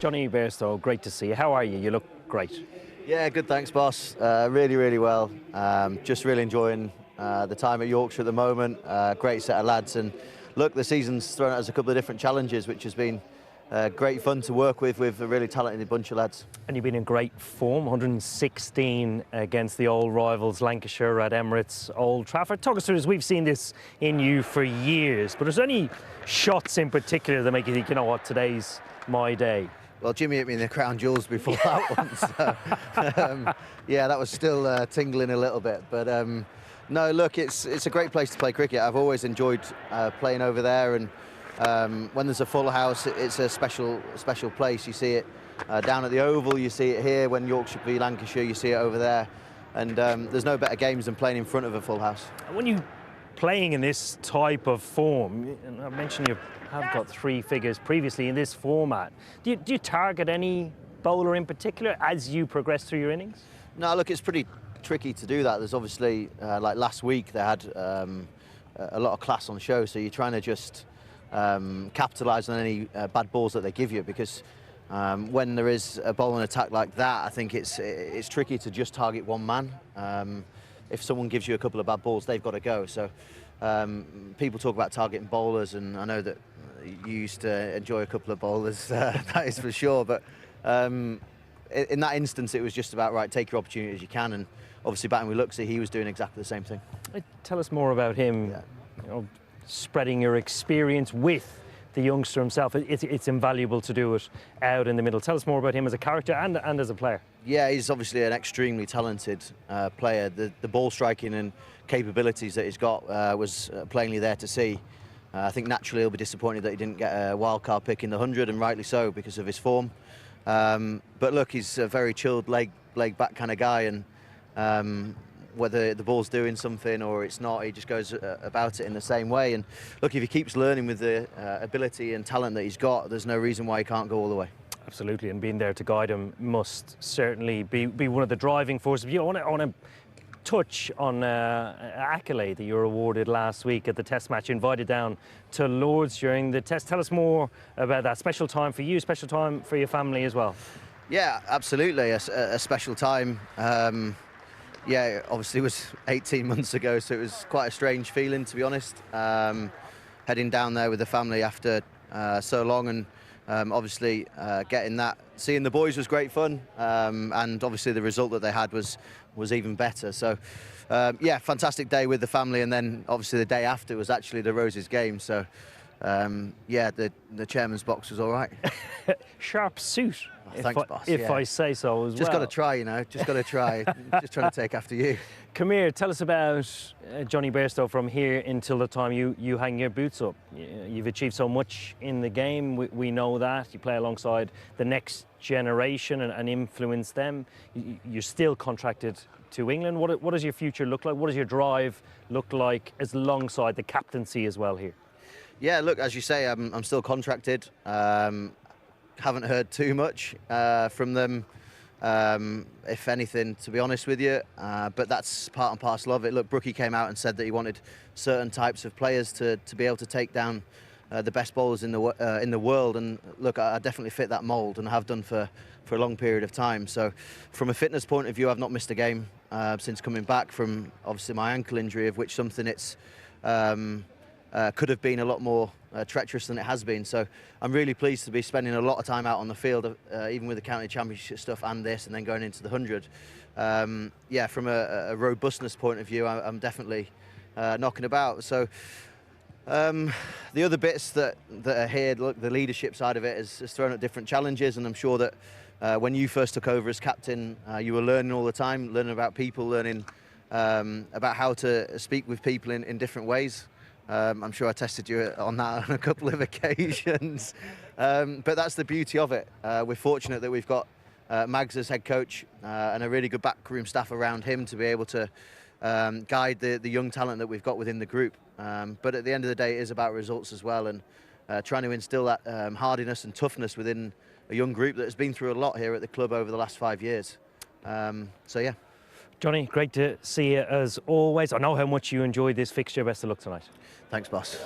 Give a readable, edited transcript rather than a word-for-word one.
Jonny Bairstow, great to see you. How are you? You look great. Yeah, good, thanks, boss. Really well. Just really enjoying the time at Yorkshire at the moment. Great set of lads, and look, the season's thrown at us a couple of different challenges, which has been great fun to work with a really talented bunch of lads. And you've been in great form, 116 against the old rivals Lancashire at Emirates, Old Trafford. Talk us through this. We've seen this in you for years, but is there any shots in particular that make you think, you know what, today's my day? Well, Jimmy hit me in the crown jewels before that one, so yeah, that was still tingling a little bit. But no, look, it's a great place to play cricket. I've always enjoyed playing over there, and when there's a full house, it's a special place. You see it down at the Oval, you see it here. When Yorkshire v Lancashire, you see it over there. And there's no better games than playing in front of a full house. When you playing in this type of form, and I mentioned you have got 3 figures previously in this format, do you target any bowler in particular as you progress through your innings? No, look, it's pretty tricky to do that. There's obviously, like last week, they had a lot of class on show, so you're trying to just capitalise on any bad balls that they give you, because when there is a bowling attack like that, I think it's tricky to just target one man. If someone gives you a couple of bad balls, they've got to go. So people talk about targeting bowlers, and I know that you used to enjoy a couple of bowlers, that is for sure. But in that instance, it was just about, right, take your opportunity as you can. And obviously batting with Luxie, he was doing exactly the same thing. Tell us more about him, you know, spreading your experience with the youngster himself. It's invaluable to do it out in the middle. Tell us more about him as a character and as a player. Yeah, he's obviously an extremely talented player. The ball striking and capabilities that he's got was plainly there to see. I think naturally he'll be disappointed that he didn't get a wildcard pick in the 100, and rightly so, because of his form. But look, he's a very chilled leg back kind of guy, and whether the ball's doing something or it's not, he just goes about it in the same way. And look, if he keeps learning with the ability and talent that he's got, there's no reason why he can't go all the way. Absolutely, and being there to guide him must certainly be one of the driving forces. I want to touch on an accolade that you were awarded last week at the Test match, invited down to Lords during the Test. Tell us more about that. Special time for you, special time for your family as well. Yeah, absolutely, a special time. Yeah, obviously it was 18 months ago, so it was quite a strange feeling, to be honest. Heading down there with the family after so long, and obviously seeing the boys was great fun, and obviously the result that they had was even better. So yeah, fantastic day with the family, and then obviously the day after was actually the Roses game. So yeah, the chairman's box was all right. Sharp suit. Oh, thanks, boss. If I say so as well. Just got to try, you know. Just got to try. Just trying to take after you. Come here. Tell us about Jonny Bairstow from here until the time you hang your boots up. You've achieved so much in the game. We know that. You play alongside the next generation and influence them. You're still contracted to England. What does your future look like? What does your drive look like as alongside the captaincy as well here? Yeah, look, as you say, I'm still contracted. Haven't heard too much from them, if anything, to be honest with you. But that's part and parcel of it. Look, Brookie came out and said that he wanted certain types of players to be able to take down the best bowlers in the world. And look, I definitely fit that mould, and have done for a long period of time. So from a fitness point of view, I've not missed a game since coming back from obviously my ankle injury, of which something it's could have been a lot more treacherous than it has been. So I'm really pleased to be spending a lot of time out on the field, even with the county championship stuff and this, and then going into the 100. Yeah, from a robustness point of view, I'm definitely knocking about. So the other bits that are here, look, the leadership side of it has thrown up different challenges, and I'm sure that when you first took over as captain, you were learning all the time, learning about people, learning about how to speak with people in different ways. I'm sure I tested you on that on a couple of occasions, but that's the beauty of it. We're fortunate that we've got Mags as head coach and a really good backroom staff around him to be able to guide the young talent that we've got within the group. But at the end of the day, it is about results as well, and trying to instill that hardiness and toughness within a young group that has been through a lot here at the club over the last 5 years. So yeah. Jonny, great to see you as always. I know how much you enjoyed this fixture. Best of luck tonight. Thanks, boss.